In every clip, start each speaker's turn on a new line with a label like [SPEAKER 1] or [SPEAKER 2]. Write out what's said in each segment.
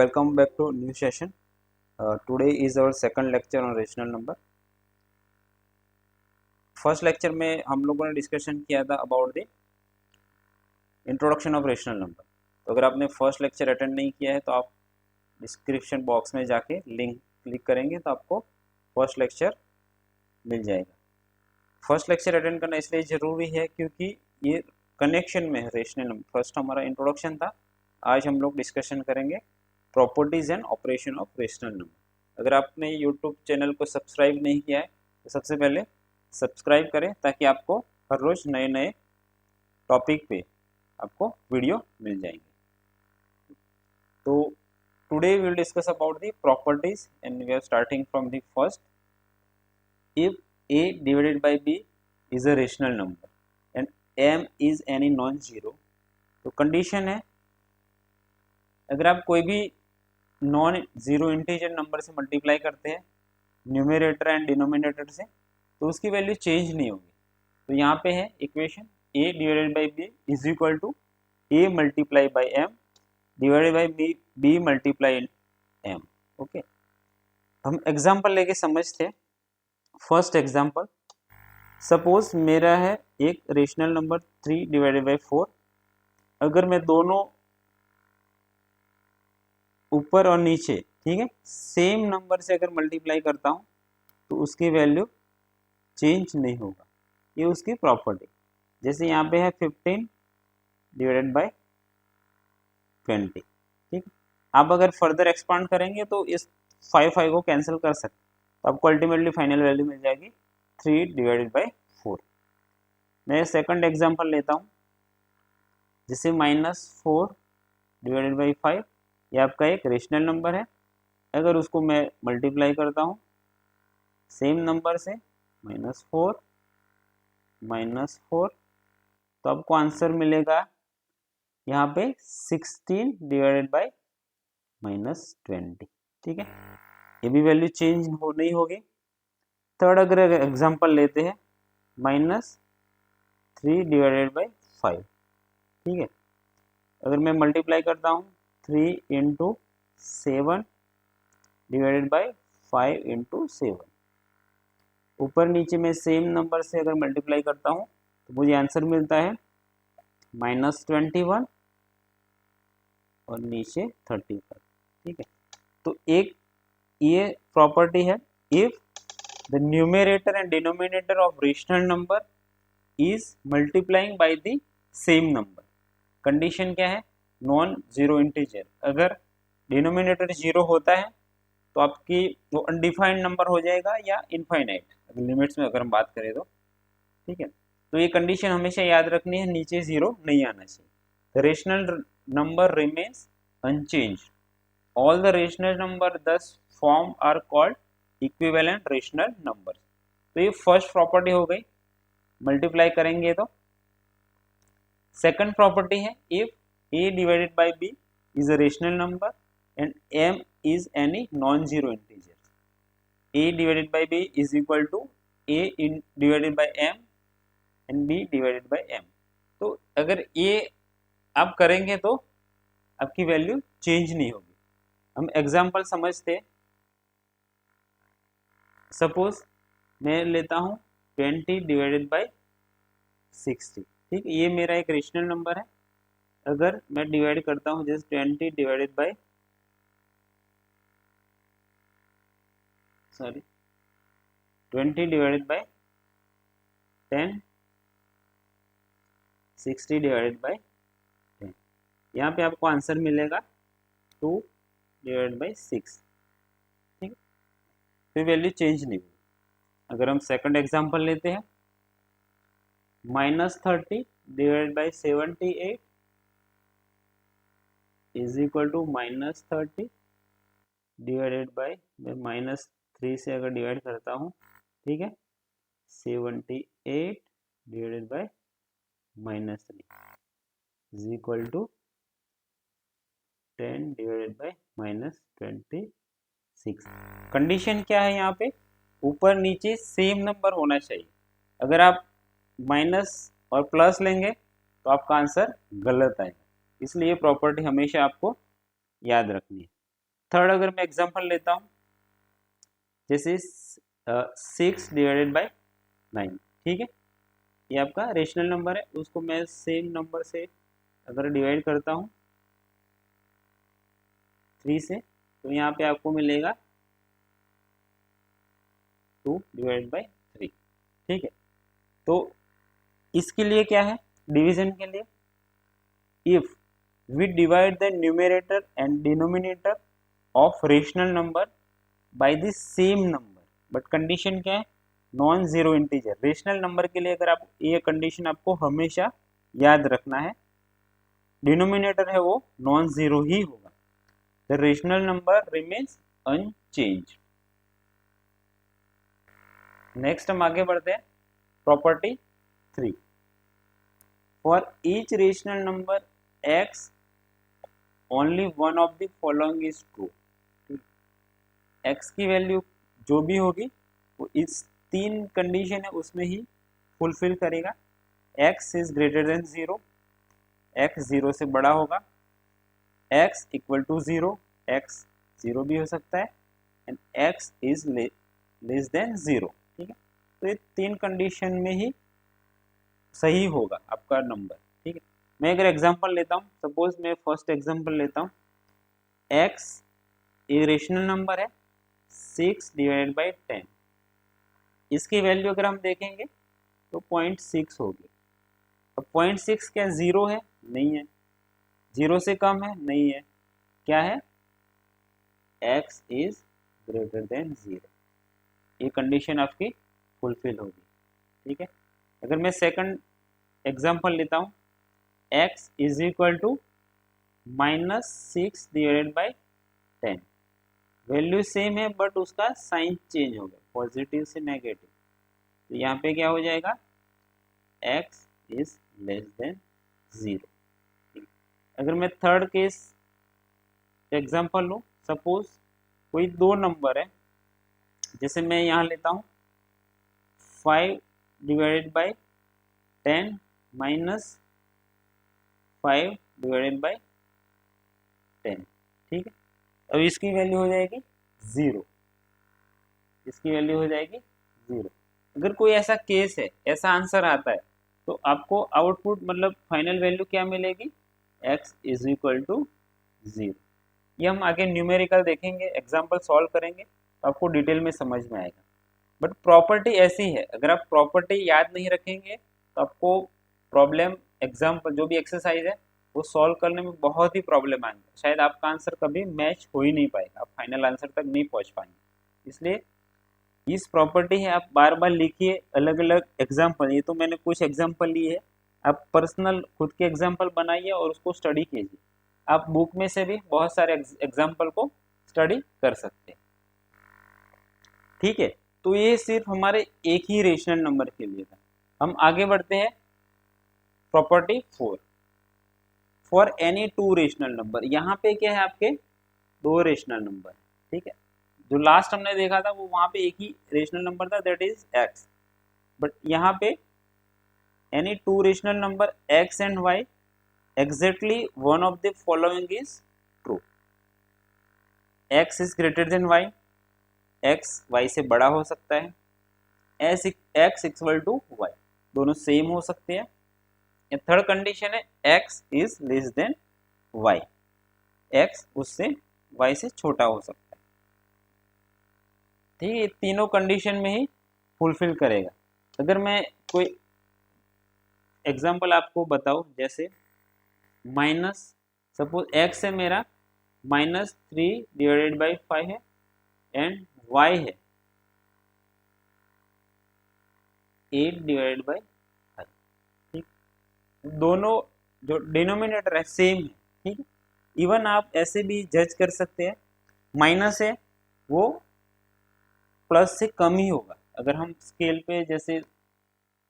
[SPEAKER 1] Welcome back to new session. Today is our second lecture on rational number. First lecture में हम लोगों ने discussion किया था about the introduction of rational number. तो अगर आपने फर्स्ट लेक्चर अटेंड नहीं किया है तो आप डिस्क्रिप्शन बॉक्स में जाके लिंक क्लिक करेंगे तो आपको फर्स्ट लेक्चर मिल जाएगा. फर्स्ट लेक्चर अटेंड करना इसलिए ज़रूरी है क्योंकि ये कनेक्शन में है रेशनल नंबर. फर्स्ट हमारा इंट्रोडक्शन था, आज हम लोग डिस्कशन करेंगे properties and operation of rational number. अगर आपने यूट्यूब चैनल को सब्सक्राइब नहीं किया है तो सबसे पहले सब्सक्राइब करें ताकि आपको हर रोज़ नए नए टॉपिक पे आपको वीडियो मिल जाएंगे. तो today we will discuss about the properties and we are starting from the first. If a divided by b is a rational number and m is any non-zero, तो कंडीशन है अगर आप कोई भी नॉन जीरो इंटीजर नंबर से multiply करते हैं numerator and denominator से तो उसकी वैल्यू चेंज नहीं होगी. तो यहाँ पे है equation a divided by b is equal to a multiply by m divided by b multiply m. Okay, हम एग्जांपल लेके समझते हैं. फर्स्ट एग्जांपल, सपोज मेरा है एक रेशनल नंबर 3 डिवाइडेड बाई 4. अगर मैं दोनों ऊपर और नीचे, ठीक है, सेम नंबर से अगर मल्टीप्लाई करता हूँ तो उसकी वैल्यू चेंज नहीं होगा. ये उसकी प्रॉपर्टी. जैसे यहाँ पे है 15 डिवाइडेड बाई 20. ठीक, आप अगर फर्दर एक्सपांड करेंगे तो इस 5 को कैंसिल कर सकते, तो आपको अल्टीमेटली फाइनल वैल्यू मिल जाएगी 3 डिवाइडेड बाई 4. मैं सेकंड एग्जांपल लेता हूँ, जिसे -4 डिवाइडेड बाई 5. ये आपका एक रेशनल नंबर है. अगर उसको मैं मल्टीप्लाई करता हूँ सेम नंबर से -4 तो आपको आंसर मिलेगा यहाँ पे 16 डिवाइडेड बाई -20. ठीक है, ये भी वैल्यू चेंज नहीं होगी. थर्ड अगर एग्जांपल लेते हैं -3 डिवाइडेड बाई 5. ठीक है, अगर मैं मल्टीप्लाई करता हूँ 3 इंटू 7 डिवाइडेड बाई 5 इंटू 7, ऊपर नीचे में सेम नंबर से अगर मल्टीप्लाई करता हूँ तो मुझे आंसर मिलता है -21 और नीचे 35. ठीक है, तो एक ये प्रॉपर्टी है, if the numerator and denominator of rational number is multiplying by the same number. Condition क्या है, नॉन जीरो इंटीजर. अगर डिनोमिनेटर जीरो होता है तो आपकी वो अनडिफाइंड नंबर हो जाएगा या इनफाइनाइट, अगर लिमिट्स में अगर हम बात करें तो. ठीक है, तो ये कंडीशन हमेशा याद रखनी है, नीचे जीरो नहीं आना चाहिए. The rational number remains unchanged. All the rational number thus formed are called equivalent rational numbers. तो ये फर्स्ट प्रॉपर्टी हो गई, मल्टीप्लाई करेंगे तो. सेकंड प्रॉपर्टी है, if a divided by b is a rational number and m is any non zero integer. a divided by b is equal to a divided by m and b divided by m. तो अगर ये आप करेंगे तो आपकी value change नहीं होगी. हम एग्जाम्पल समझते. सपोज मैं लेता हूँ 20 डिवाइडेड बाई 60. ठीक, ये मेरा एक रेशनल नंबर है. अगर मैं डिवाइड करता हूँ जैसे 20 डिवाइडेड बाई 10 60 डिवाइडेड बाई 10, यहाँ पे आपको आंसर मिलेगा 2 डिवाइड बाई 6. ठीक है, फिर वैल्यू चेंज नहीं हुई. अगर हम सेकंड एग्जांपल लेते हैं, -30 divide by 78 is equal to -30 divided by, मैं -3 से अगर डिवाइड करता हूँ, ठीक है, 78 divided by -3 is equal to 10 divided by -26. Condition क्या है यहाँ पे, ऊपर नीचे सेम नंबर होना चाहिए. अगर आप माइनस और प्लस लेंगे तो आपका आंसर गलत आएगा. इसलिए प्रॉपर्टी हमेशा आपको याद रखनी है. थर्ड अगर मैं एग्जांपल लेता हूँ, जैसे 6 डिवाइडेड बाय 9, ठीक है, ये आपका रेशनल नंबर है, उसको मैं सेम नंबर से अगर डिवाइड करता हूँ 3 से, तो यहाँ पे आपको मिलेगा 2 डिवाइड बाय 3, ठीक है। तो इसके लिए क्या है, डिवीजन के लिए, if we divide the numerator and denominator of rational number by the same number, but condition क्या है, non zero integer. Rational number के लिए अगर आप, ये कंडीशन आपको हमेशा याद रखना है, डिनोमिनेटर है वो नॉन जीरो ही होगा, the rational number remains unchanged. Next हम आगे बढ़ते हैं, property 3, for each rational number x only one of the following is true. x की वैल्यू जो भी होगी वो इस 3 कंडीशन है उसमें ही फुलफिल करेगा। x is greater than 0, x 0 से बड़ा होगा, x इक्वल टू 0, x 0 भी हो सकता है, and x is less than 0, ठीक है। तो ये 3 कंडीशन में ही सही होगा आपका नंबर, ठीक है। मैं अगर एग्जांपल लेता हूँ, सपोज मैं फर्स्ट एग्जांपल लेता हूँ, x एक रेशनल नंबर है 6 डिवाइडेड बाई 10, इसकी वैल्यू अगर हम देखेंगे तो 0.6 होगी। अब 0.6 क्या 0 है? नहीं है। 0 से कम है? नहीं है। क्या है? x इज ग्रेटर देन 0, ये कंडीशन आपकी फुलफिल होगी, ठीक है। अगर मैं सेकंड एग्जांपल लेता हूँ, x is equal to -6 divided by 10, value same है बट उसका साइन चेंज हो गया, पॉजिटिव से नेगेटिव, तो यहाँ पे क्या हो जाएगा, x इज लेस देन 0। अगर मैं थर्ड केस एग्जांपल लूँ, सपोज कोई 2 नंबर है, जैसे मैं यहाँ लेता हूँ 5 divided by 10 minus 5 divided by 10, ठीक है। अब इसकी वैल्यू हो जाएगी 0, इसकी वैल्यू हो जाएगी 0। अगर कोई ऐसा केस है, ऐसा आंसर आता है, तो आपको आउटपुट मतलब फाइनल वैल्यू क्या मिलेगी, x इज इक्वल टू 0। ये हम आगे न्यूमेरिकल देखेंगे, एग्जाम्पल सॉल्व करेंगे तो आपको डिटेल में समझ में आएगा। बट प्रॉपर्टी ऐसी है, अगर आप प्रॉपर्टी याद नहीं रखेंगे तो आपको प्रॉब्लम, एग्जाम्पल जो भी एक्सरसाइज है वो सॉल्व करने में बहुत ही प्रॉब्लम आएंगे, शायद आपका आंसर कभी मैच हो ही नहीं पाएगा, आप फाइनल आंसर तक नहीं पहुंच पाएंगे। इसलिए इस प्रॉपर्टी है, आप बार बार लिखिए अलग अलग एग्जाम्पल, ये तो मैंने कुछ एग्जाम्पल लिए है, आप पर्सनल खुद के एग्जाम्पल बनाइए और उसको स्टडी कीजिए। आप बुक में से भी बहुत सारे एग्जाम्पल को स्टडी कर सकते हैं, ठीक है। तो ये सिर्फ हमारे एक ही रेशनल नंबर के लिए था। हम आगे बढ़ते हैं, property 4, for any 2 rational number. यहाँ पे क्या है, आपके 2 रेशनल नंबर, ठीक है। जो लास्ट हमने देखा था वो वहां पे एक ही रेशनल नंबर था, दैट इज x, बट यहाँ पे any 2 rational number x and y, exactly one of the following is true, x is greater than y, x y से बड़ा हो सकता है, x इक्वल टू y, दोनों सेम हो सकते हैं। थर्ड कंडीशन है x is less then y, x उससे y से छोटा हो सकता है, ठीक है। तीनों कंडीशन में ही फुलफिल करेगा। अगर मैं कोई एग्जांपल आपको बताऊं, जैसे माइनस, सपोज x है मेरा -3 डिवाइडेड बाई 5 है, एंड y है 8 डिवाइडेड बाई 5, ठीक। दोनों जो डिनोमिनेटर है सेम है, ठीक है। इवन आप ऐसे भी जज कर सकते हैं, माइनस है वो प्लस से कम ही होगा। अगर हम स्केल पे जैसे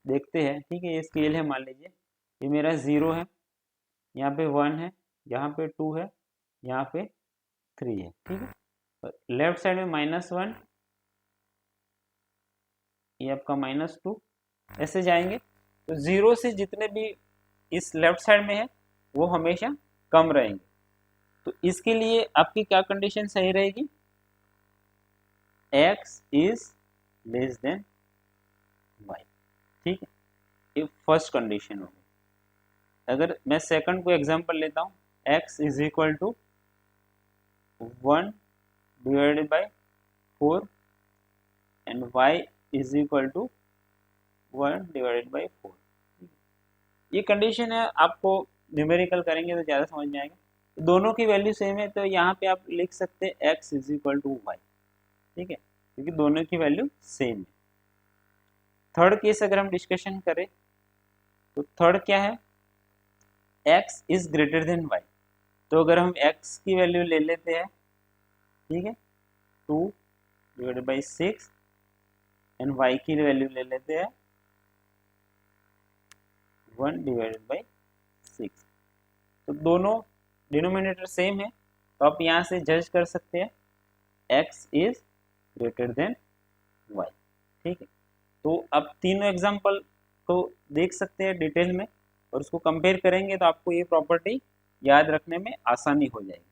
[SPEAKER 1] देखते हैं, ठीक है, ये स्केल है, मान लीजिए ये मेरा 0 है, यहाँ पे 1 है, यहाँ पे 2 है, यहाँ पे 3 है, ठीक है। लेफ्ट साइड में -1, ये आपका -2, ऐसे जाएंगे तो 0 से जितने भी इस लेफ्ट साइड में है वो हमेशा कम रहेंगे, तो इसके लिए आपकी क्या कंडीशन सही रहेगी, x is less then y, ठीक है, ये फर्स्ट कंडीशन होगी। अगर मैं सेकंड को एग्जांपल लेता हूँ, x is equal to 1 divided by 4 and y is equal to 1 divided by 4, ये कंडीशन है। आपको न्यूमेरिकल करेंगे तो ज़्यादा समझ में आएगा। तो दोनों की वैल्यू सेम है, तो यहाँ पे आप लिख सकते हैं x is equal to y, ठीक है, क्योंकि दोनों की वैल्यू सेम है। थर्ड केस अगर हम डिस्कशन करें तो थर्ड क्या है, x is greater than y। तो अगर हम x की वैल्यू ले लेते हैं, ठीक है, 2 डिवाइडेड बाई 6 एंड y की वैल्यू ले लेते हैं 1 डिवाइडेड बाई 6, तो दोनों डिनोमिनेटर सेम है, तो आप यहाँ से जज कर सकते हैं x is greater than y, ठीक है। तो आप तीनों एग्जांपल को देख सकते हैं डिटेल में और उसको कंपेयर करेंगे तो आपको ये प्रॉपर्टी याद रखने में आसानी हो जाएगी,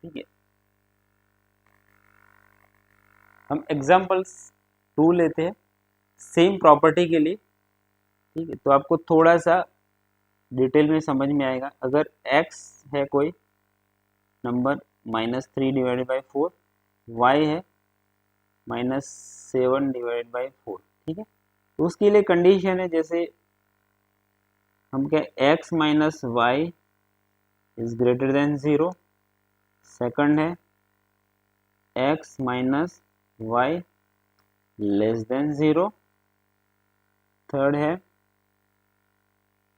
[SPEAKER 1] ठीक है। हम एग्जांपल्स 2 लेते हैं सेम प्रॉपर्टी के लिए, ठीक है, तो आपको थोड़ा सा डिटेल में समझ में आएगा। अगर x है कोई नंबर -3 डिवाइडेड बाई 4, y है -7 डिवाइडेड बाई 4, ठीक है, तो उसके लिए कंडीशन है जैसे हम क्या, x minus y is greater than 0, second है x minus y less than 0, third है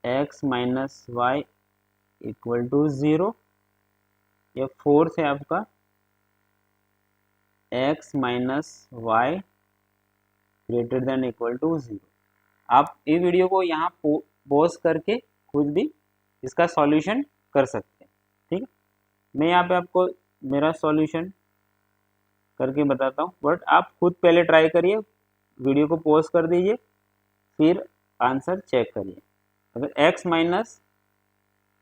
[SPEAKER 1] x minus y equal to 0, या फोर्थ है आपका x minus y greater than equal to 0। आप ये वीडियो को यहाँ पॉज करके खुद भी इसका सॉल्यूशन कर सकते हैं, ठीक है। मैं यहाँ पे आपको मेरा सॉल्यूशन करके बताता हूँ, बट आप खुद पहले ट्राई करिए, वीडियो को पॉज कर दीजिए, फिर आंसर चेक करिए। अगर x माइनस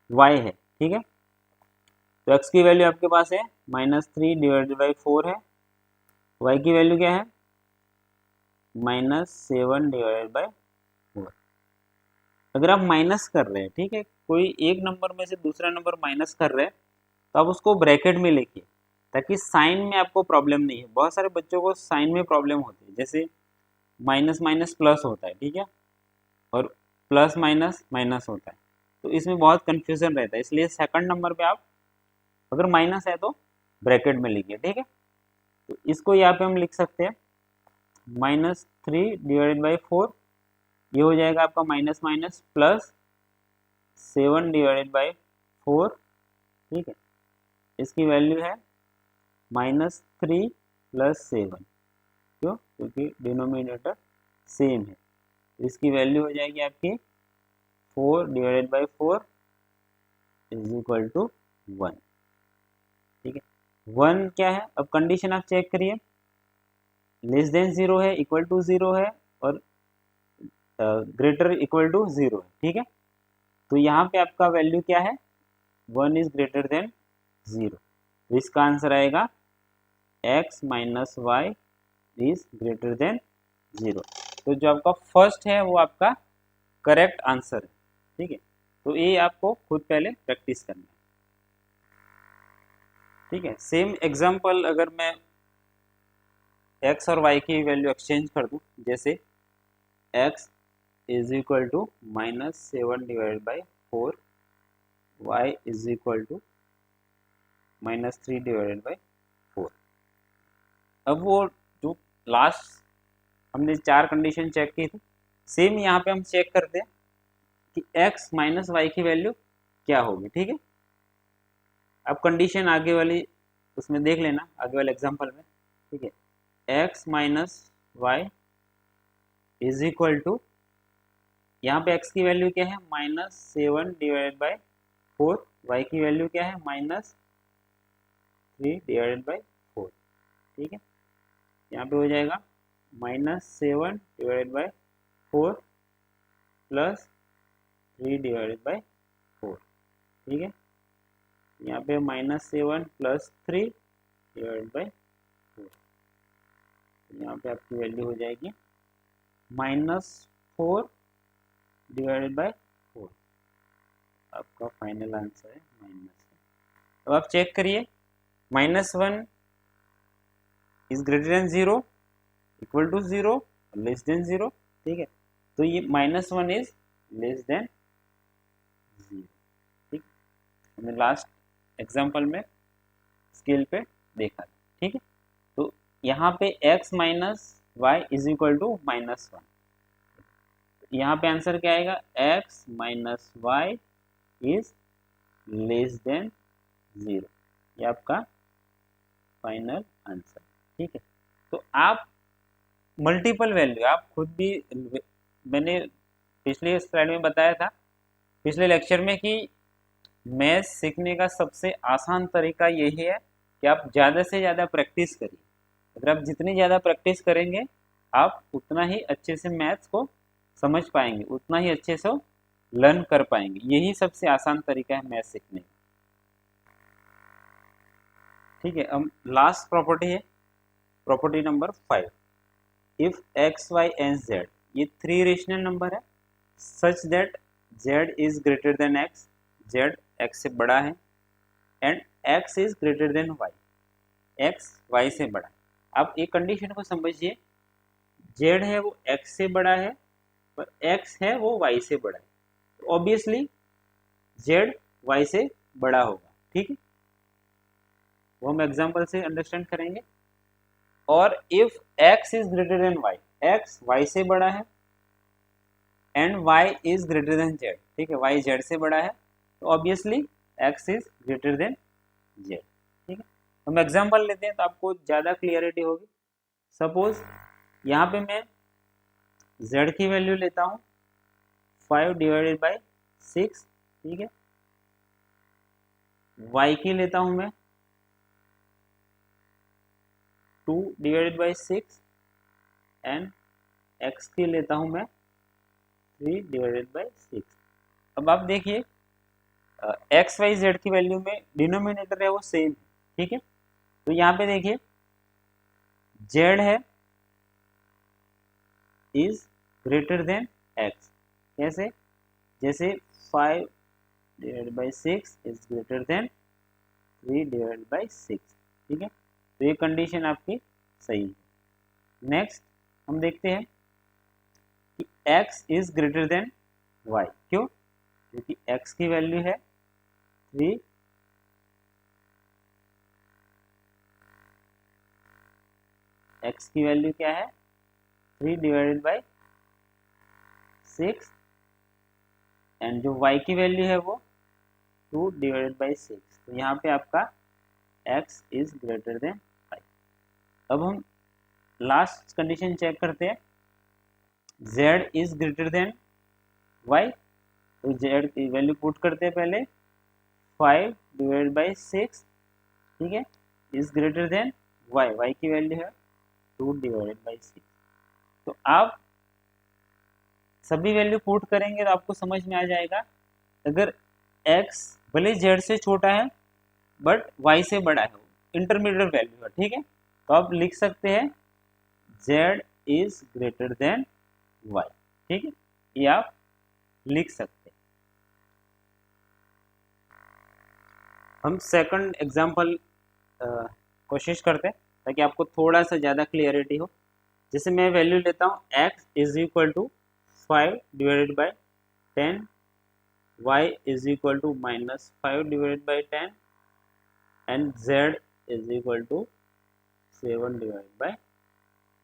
[SPEAKER 1] वाई है, ठीक है, तो x की वैल्यू आपके पास है -3 डिवाइडेड बाई 4 है, y की वैल्यू क्या है -7 डिवाइडेड बाई 4। अगर आप माइनस कर रहे हैं, ठीक है, कोई एक नंबर में से दूसरा नंबर माइनस कर रहे हैं, तो आप उसको ब्रैकेट में लिखिए ताकि साइन में आपको प्रॉब्लम नहीं है। बहुत सारे बच्चों को साइन में प्रॉब्लम होती है, जैसे माइनस माइनस प्लस होता है, ठीक है, और प्लस माइनस माइनस होता है, तो इसमें बहुत कन्फ्यूजन रहता है। इसलिए सेकंड नंबर पे आप अगर माइनस है तो ब्रैकेट में लिखिए, ठीक है। तो इसको यहाँ पे हम लिख सकते हैं -3 डिवाइडेड बाई 4, ये हो जाएगा आपका minus minus plus 7 divided by 4, ठीक है, इसकी वैल्यू है -3 प्लस 7, क्यों, क्योंकि डिनोमिनेटर सेम है, इसकी वैल्यू हो जाएगी आपकी 4 divided by 4 is equal to 1, ठीक है। 1 क्या है, अब कंडीशन आप चेक करिए, लेस देन 0 है, इक्वल टू 0 है, और ग्रेटर इक्वल टू 0 है, ठीक है। तो यहाँ पे आपका वैल्यू क्या है, 1 इज ग्रेटर देन 0, तो इसका आंसर आएगा x minus y is greater than 0। तो जो आपका फर्स्ट है वो आपका करेक्ट आंसर है, ठीक है। तो ये आपको खुद पहले प्रैक्टिस करना है, ठीक है। सेम एग्जांपल अगर मैं x और y की वैल्यू एक्सचेंज कर दूं, जैसे x is equal to -7 divided by 4, y is equal to -3 divided by 4। अब वो जो लास्ट हमने 4 कंडीशन चेक की थी, सेम यहाँ पे हम चेक करते हैं कि x माइनस वाई की वैल्यू क्या होगी, ठीक है। अब कंडीशन आगे वाली उसमें देख लेना, आगे वाले एग्जांपल में, ठीक है, x minus y is equal to, यहाँ पे x की वैल्यू क्या है -7 डिवाइडेड बाई 4, y की वैल्यू क्या है -3 डिवाइडेड बाई 4, ठीक है। यहाँ पे हो जाएगा -7 divided by 4 plus 3 divided by 4, ठीक है, यहाँ पे -7 + 3 डिवाइड बाई 4, यहाँ पे आपकी वैल्यू हो जाएगी -4 डिवाइडेड बाई 4, आपका फाइनल आंसर है -1। अब आप चेक करिए, -1 is greater than 0, equal to 0, less than 0, ठीक है। तो ये -1 इज लेस देन 0, ठीक। हमने लास्ट एग्जाम्पल में स्केल पे देखा, ठीक है। तो यहाँ पे x minus y is equal to -1, यहाँ पे आंसर क्या आएगा, x minus y is less than 0, ये आपका फाइनल आंसर, ठीक है। तो आप मल्टीपल वैल्यू, आप खुद भी, मैंने पिछले स्लाइड में बताया था पिछले लेक्चर में कि मैथ सीखने का सबसे आसान तरीका यही है कि आप ज़्यादा से ज़्यादा प्रैक्टिस करिए। अगर आप जितनी ज़्यादा प्रैक्टिस करेंगे आप उतना ही अच्छे से मैथ्स को समझ पाएंगे, उतना ही अच्छे से लर्न कर पाएंगे। यही सबसे आसान तरीका है मैथ सीखने का, ठीक है। अब लास्ट प्रॉपर्टी है property number 5, if x, y and z, ये 3 रेशनल नंबर है such that z is greater then x, z x से बड़ा है, and x is greater than y, x y से बड़ा है। आप एक कंडीशन को समझिए, z है वो x से बड़ा है और x है वो y से बड़ा है, तो ऑब्वियसली z y से बड़ा होगा, ठीक है। वो हम एग्जांपल से अंडरस्टैंड करेंगे। और if x is greater than y, x y से बड़ा है, and y is greater than z, ठीक है, y z से बड़ा है, तो obviously x is greater than z, ठीक है। हम एग्जांपल लेते हैं तो आपको ज़्यादा क्लियरिटी होगी। सपोज यहाँ पे मैं z की वैल्यू लेता हूँ 5 डिवाइडेड बाई 6, ठीक है। y की लेता हूँ मैं 2 डिवाइडेड बाई 6, एंड x की लेता हूँ मैं 3 डिवाइडेड बाई 6। अब आप देखिए एक्स वाई जेड की वैल्यू में डिनोमिनेटर है वो सेम है, ठीक है। तो यहाँ पे देखिए जेड है इज ग्रेटर देन एक्स, कैसे, जैसे 5 divided by 6 is greater then 3 divided by 6, ठीक है। तो ये कंडीशन आपकी सही है। नेक्स्ट हम देखते हैं कि x is greater than y, क्यों, क्योंकि x की वैल्यू है 3, x की वैल्यू क्या है 3 डिवाइडेड बाई 6, एंड जो y की वैल्यू है वो 2 डिवाइडेड बाई 6, तो यहाँ पे आपका x इज ग्रेटर देन 5। अब हम लास्ट कंडीशन चेक करते हैं, z is greater than y, तो z की वैल्यू पुट करते हैं पहले 5 डिवाइडेड बाई 6, ठीक है, is greater than y, y की वैल्यू है 2 डिवाइडेड बाई 6। तो आप सभी वैल्यू पुट करेंगे तो आपको समझ में आ जाएगा, अगर x भले z से छोटा है बट y से बड़ा है, इंटरमीडिएट वैल्यू है, ठीक है, तो आप लिख सकते हैं z is greater than y, ठीक है, ये आप लिख सकते हैं। हम सेकंड एग्जांपल कोशिश करते हैं ताकि आपको थोड़ा सा ज़्यादा क्लियरिटी हो। जैसे मैं वैल्यू लेता हूँ x is equal to 5 divided by 10, y is equal to -5 divided by 10, and z is equal to 7 divided by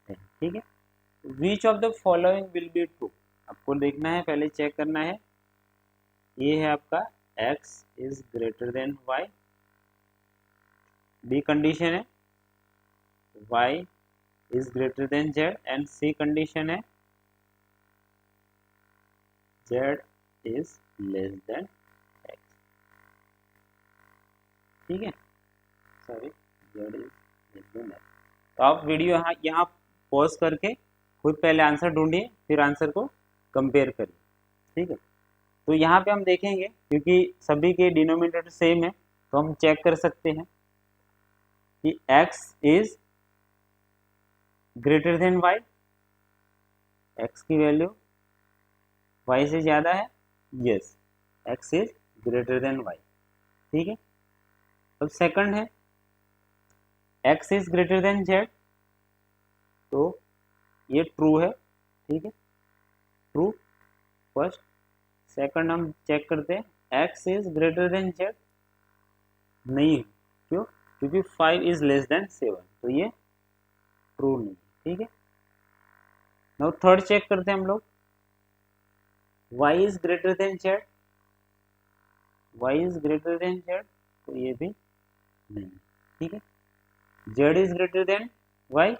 [SPEAKER 1] 10, ठीक है। Which of the following will be true, आपको देखना है, पहले चेक करना है। ये है आपका x is greater than y, B condition है y is greater than z, and C condition है z is less than x, ठीक है, sorry z is less than x। तो आप वीडियो यहाँ पॉज करके खुद पहले आंसर ढूंढिए, फिर आंसर को कंपेयर करिए, ठीक है। तो यहाँ पे हम देखेंगे क्योंकि सभी के डिनोमिनेटर सेम है, तो हम चेक कर सकते हैं कि x is greater than y, x की वैल्यू y से ज़्यादा है, yes x is greater than y, ठीक है। अब सेकंड है x is greater than z, तो ये ट्रू है, ठीक है, ट्रू फर्स्ट। सेकंड हम चेक करते हैं x is greater than z, नहीं है, क्यों, क्योंकि 5 इज लेस देन 7, तो ये ट्रू नहीं, ठीक है। नाउ थर्ड चेक करते हैं हम लोग, y is greater than z, y is greater than z, तो ये भी नहीं, ठीक है। z is greater than y,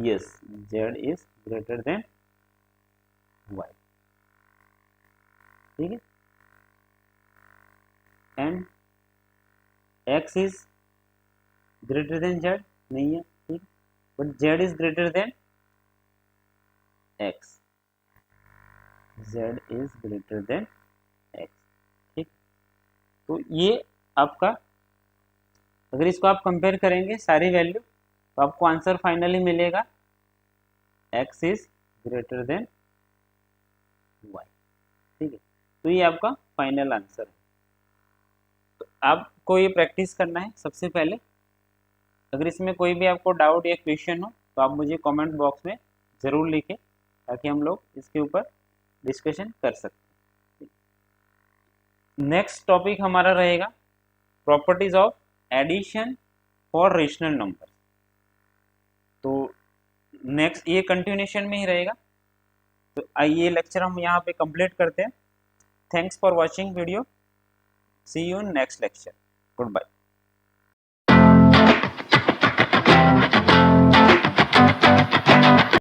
[SPEAKER 1] yes z is greater than y, ठीक है। And x is greater than z, नहीं है, ठीक, but z is greater then x, z is greater then x, ठीक। तो ये आपका, अगर इसको आप कंपेयर करेंगे सारी वैल्यू, तो आपको आंसर फाइनली मिलेगा x is greater than y, ठीक है। तो ये आपका फाइनल आंसर है। तो आपको ये प्रैक्टिस करना है सबसे पहले। अगर इसमें कोई भी आपको डाउट या क्वेश्चन हो तो आप मुझे कमेंट बॉक्स में ज़रूर लिखें, ताकि हम लोग इसके ऊपर डिस्कशन कर सकते हैं। नेक्स्ट टॉपिक हमारा रहेगा properties of addition for rational number. तो नेक्स्ट ये कंटिन्यूशन में ही रहेगा। तो आइए लेक्चर हम यहाँ पे कंप्लीट करते हैं। Thanks for watching video, see you in next lecture, good bye.